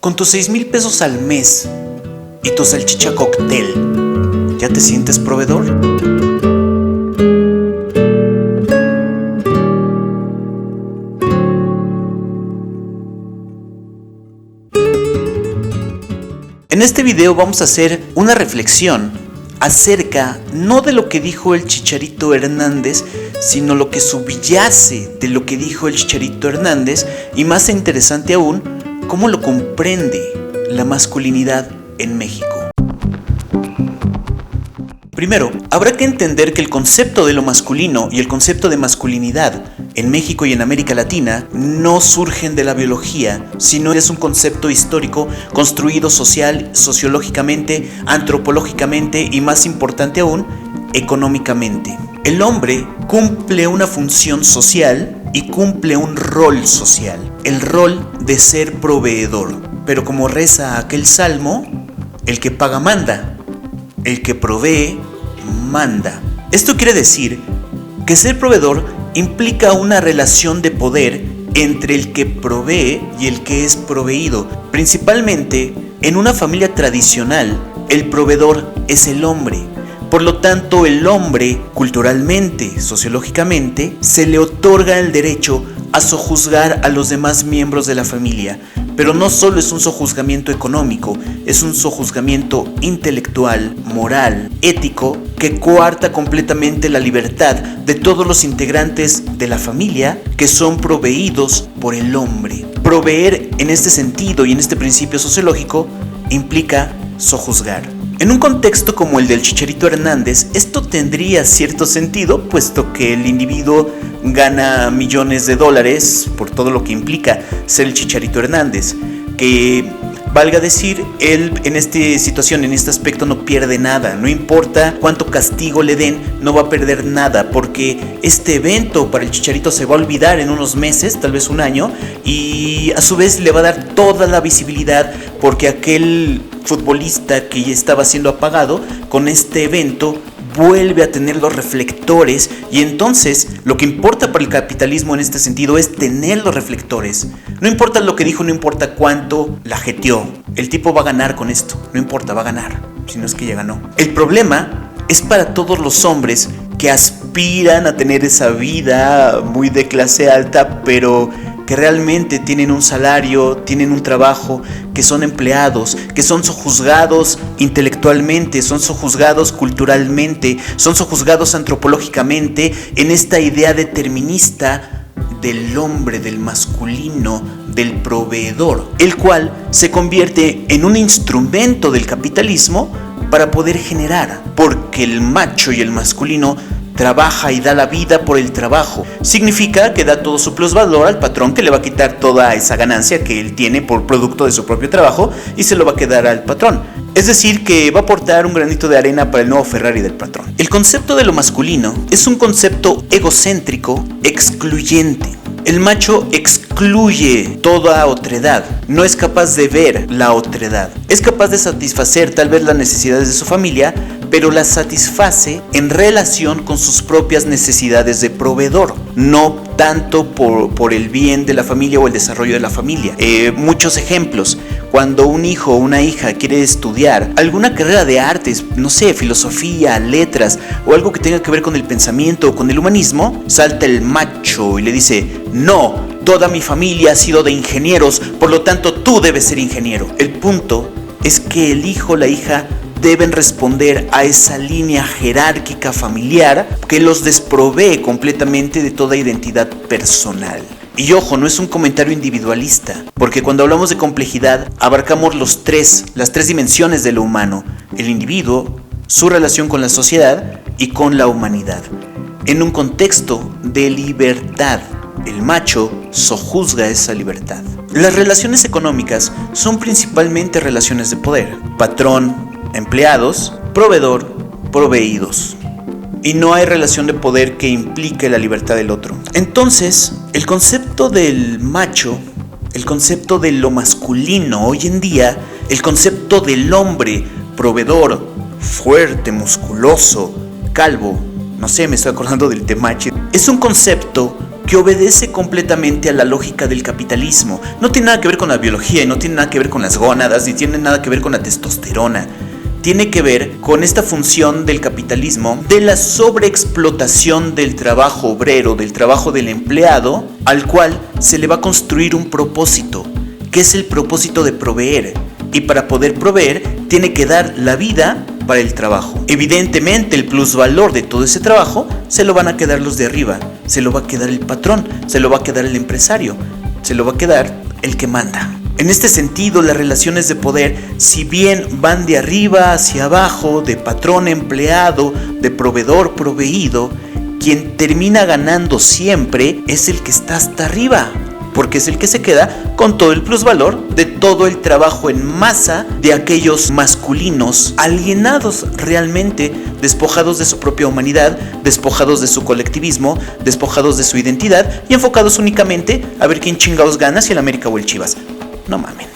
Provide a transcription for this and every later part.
Con tus 6,000 pesos al mes y tu salchicha cóctel, ¿ya te sientes proveedor? En este video vamos a hacer una reflexión acerca no de lo que dijo el Chicharito Hernández, sino lo que subyace de lo que dijo el Chicharito Hernández, y más interesante aún, cómo lo comprende la masculinidad en México. Primero, habrá que entender que el concepto de lo masculino y el concepto de masculinidad en México y en América Latina no surgen de la biología, sino es un concepto histórico construido sociológicamente, antropológicamente y, más importante aún, económicamente. El hombre cumple una función social y cumple un rol social, el rol de ser proveedor. Pero como reza aquel salmo, el que paga manda, el que provee manda. Esto quiere decir que ser proveedor implica una relación de poder entre el que provee y el que es proveído. Principalmente, en una familia tradicional, el proveedor es el hombre. Por lo tanto, el hombre, culturalmente, sociológicamente, se le otorga el derecho a sojuzgar a los demás miembros de la familia. Pero no solo es un sojuzgamiento económico, es un sojuzgamiento intelectual, moral, ético, que coarta completamente la libertad de todos los integrantes de la familia que son proveídos por el hombre. Proveer en este sentido y en este principio sociológico implica sojuzgar. En un contexto como el del Chicharito Hernández, esto tendría cierto sentido, puesto que el individuo gana millones de dólares por todo lo que implica ser el Chicharito Hernández, que valga decir, él en esta situación, en este aspecto no pierde nada, no importa cuánto castigo le den, no va a perder nada, porque este evento para el Chicharito se va a olvidar en unos meses, tal vez un año, y a su vez le va a dar toda la visibilidad, porque aquel futbolista que ya estaba siendo apagado, con este evento vuelve a tener los reflectores, y entonces lo que importa para el capitalismo en este sentido es tener los reflectores. No importa lo que dijo, no importa cuánto la jeteó, el tipo va a ganar con esto, no importa, va a ganar, si no es que ya ganó. El problema es para todos los hombres que aspiran a tener esa vida muy de clase alta, pero que realmente tienen un salario, tienen un trabajo, que son empleados, que son sojuzgados intelectualmente, son sojuzgados culturalmente, son sojuzgados antropológicamente en esta idea determinista del hombre, del masculino, del proveedor, el cual se convierte en un instrumento del capitalismo para poder generar, porque el macho y el masculino trabaja y da la vida por el trabajo. Significa que da todo su plusvalor al patrón, que le va a quitar toda esa ganancia que él tiene por producto de su propio trabajo y se lo va a quedar al patrón. Es decir, que va a aportar un granito de arena para el nuevo Ferrari del patrón. El concepto de lo masculino es un concepto egocéntrico, excluyente. El macho excluye toda otredad, no es capaz de ver la otredad. Es capaz de satisfacer tal vez las necesidades de su familia, pero las satisface en relación con sus propias necesidades de proveedor, no tanto por el bien de la familia o el desarrollo de la familia. Muchos ejemplos: cuando un hijo o una hija quiere estudiar alguna carrera de artes, no sé, filosofía, letras o algo que tenga que ver con el pensamiento o con el humanismo, salta el macho y le dice: no, toda mi familia ha sido de ingenieros, por lo tanto tú debes ser ingeniero. El punto es que el hijo o la hija deben responder a esa línea jerárquica familiar que los desprovee completamente de toda identidad personal. Y ojo, no es un comentario individualista, porque cuando hablamos de complejidad abarcamos las tres dimensiones de lo humano: el individuo, su relación con la sociedad y con la humanidad. En un contexto de libertad, el macho sojuzga esa libertad. Las relaciones económicas son principalmente relaciones de poder: patrón, empleados, proveedor, proveídos. Y no hay relación de poder que implique la libertad del otro. Entonces, el concepto del macho, el concepto de lo masculino hoy en día, el concepto del hombre proveedor, fuerte, musculoso, calvo, no sé, me estoy acordando del Temache, es un concepto que obedece completamente a la lógica del capitalismo. No tiene nada que ver con la biología y no tiene nada que ver con las gónadas, ni tiene nada que ver con la testosterona. Tiene que ver con esta función del capitalismo, de la sobreexplotación del trabajo obrero, del trabajo del empleado, al cual se le va a construir un propósito, que es el propósito de proveer. Y para poder proveer, tiene que dar la vida para el trabajo. Evidentemente, el plusvalor de todo ese trabajo se lo van a quedar los de arriba, se lo va a quedar el patrón, se lo va a quedar el empresario, se lo va a quedar el que manda. En este sentido, las relaciones de poder, si bien van de arriba hacia abajo, de patrón empleado, de proveedor proveído, quien termina ganando siempre es el que está hasta arriba, porque es el que se queda con todo el plusvalor de todo el trabajo en masa de aquellos masculinos alienados realmente, despojados de su propia humanidad, despojados de su colectivismo, despojados de su identidad y enfocados únicamente a ver quién chingados gana, si el América o el Chivas. No mamen.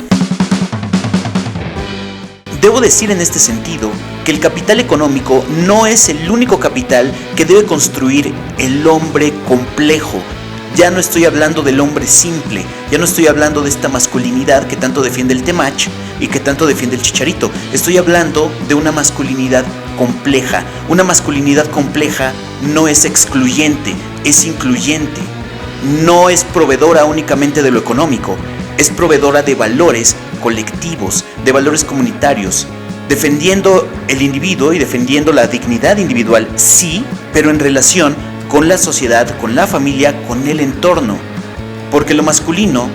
Debo decir en este sentido que el capital económico no es el único capital que debe construir el hombre complejo. Ya no estoy hablando del hombre simple, ya no estoy hablando de esta masculinidad que tanto defiende el Temach y que tanto defiende el Chicharito. Estoy hablando de una masculinidad compleja. Una masculinidad compleja no es excluyente, es incluyente. No es proveedora únicamente de lo económico, es proveedora de valores colectivos, de valores comunitarios, defendiendo el individuo y defendiendo la dignidad individual, sí, pero en relación con la sociedad, con la familia, con el entorno. Porque lo masculino,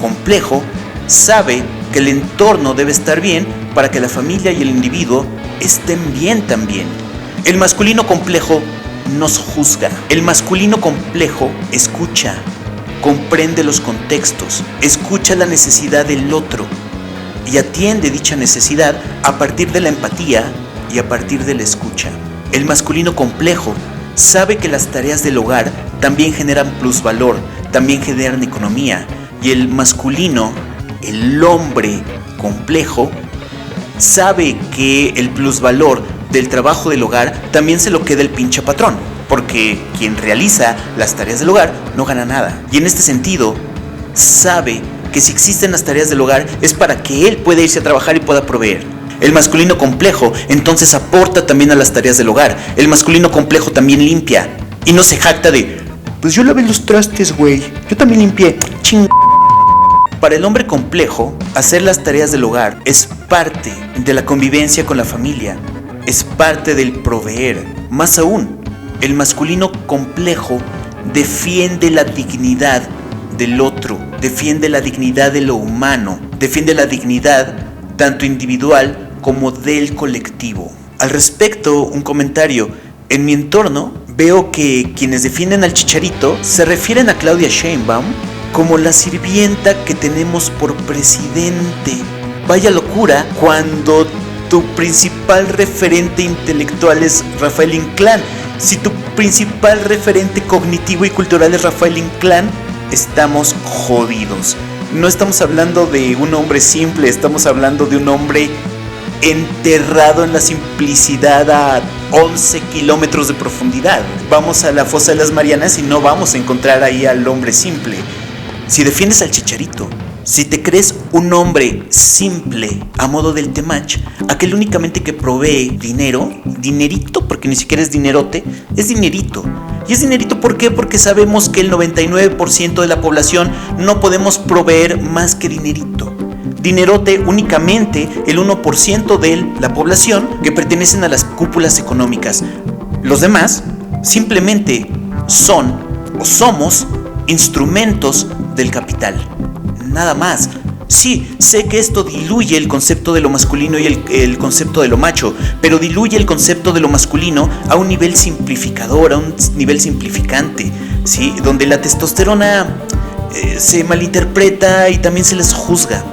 complejo, sabe que el entorno debe estar bien para que la familia y el individuo estén bien también. El masculino complejo nos juzga. El masculino complejo escucha, comprende los contextos, escucha la necesidad del otro y atiende dicha necesidad a partir de la empatía y a partir de la escucha. El masculino complejo sabe que las tareas del hogar también generan plusvalor, también generan economía, y el masculino, el hombre complejo, sabe que el plusvalor del trabajo del hogar también se lo queda el pinche patrón, porque quien realiza las tareas del hogar no gana nada. Y en este sentido, sabe que si existen las tareas del hogar es para que él pueda irse a trabajar y pueda proveer. El masculino complejo entonces aporta también a las tareas del hogar. El masculino complejo también limpia y no se jacta de, pues yo lavé los trastes, güey, yo también limpié. Ching. Para el hombre complejo, hacer las tareas del hogar es parte de la convivencia con la familia, es parte del proveer. Más aún, el masculino complejo defiende la dignidad del otro, defiende la dignidad de lo humano, defiende la dignidad tanto individual como del colectivo. Al respecto, un comentario. En mi entorno veo que quienes defienden al Chicharito se refieren a Claudia Sheinbaum como la sirvienta que tenemos por presidente. Vaya locura cuando tu principal referente intelectual es Rafael Inclán. Si tu principal referente cognitivo y cultural es Rafael Inclán, estamos jodidos. No estamos hablando de un hombre simple, estamos hablando de un hombre enterrado en la simplicidad a 11 kilómetros de profundidad. Vamos a la fosa de las Marianas y no vamos a encontrar ahí al hombre simple. Si defiendes al Chicharito, si te crees un hombre simple a modo del Temach, aquel únicamente que provee dinero, dinerito, porque ni siquiera es dinerote, es dinerito. Y es dinerito, ¿por qué? Porque sabemos que el 99% de la población no podemos proveer más que dinerito. Dinerote únicamente el 1% de la población que pertenecen a las cúpulas económicas. Los demás simplemente son o somos instrumentos del capital. Nada más. Sí, sé que esto diluye el concepto de lo masculino y el concepto de lo macho, pero diluye el concepto de lo masculino a un nivel simplificador, a un nivel simplificante, ¿sí? Donde la testosterona se malinterpreta y también se les juzga.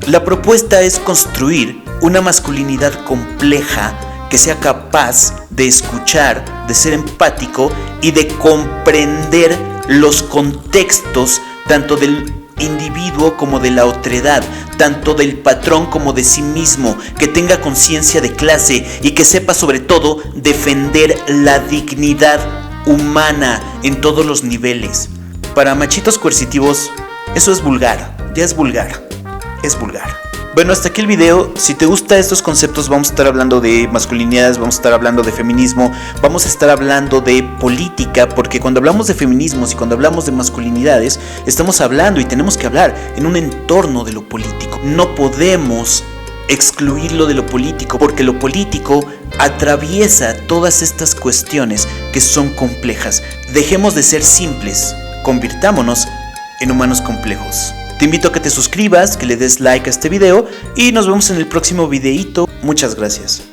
La propuesta es construir una masculinidad compleja que sea capaz de escuchar, de ser empático y de comprender los contextos tanto del individuo como de la otredad, tanto del patrón como de sí mismo, que tenga conciencia de clase y que sepa sobre todo defender la dignidad humana en todos los niveles. Para machitos coercitivos, eso es vulgar, ya es vulgar, es vulgar. Bueno, hasta aquí el video. Si te gustan estos conceptos, vamos a estar hablando de masculinidades, vamos a estar hablando de feminismo, vamos a estar hablando de política, porque cuando hablamos de feminismos y cuando hablamos de masculinidades, estamos hablando y tenemos que hablar en un entorno de lo político. No podemos excluirlo de lo político, porque lo político atraviesa todas estas cuestiones que son complejas. Dejemos de ser simples, convirtámonos en humanos complejos. Te invito a que te suscribas, que le des like a este video y nos vemos en el próximo videíto. Muchas gracias.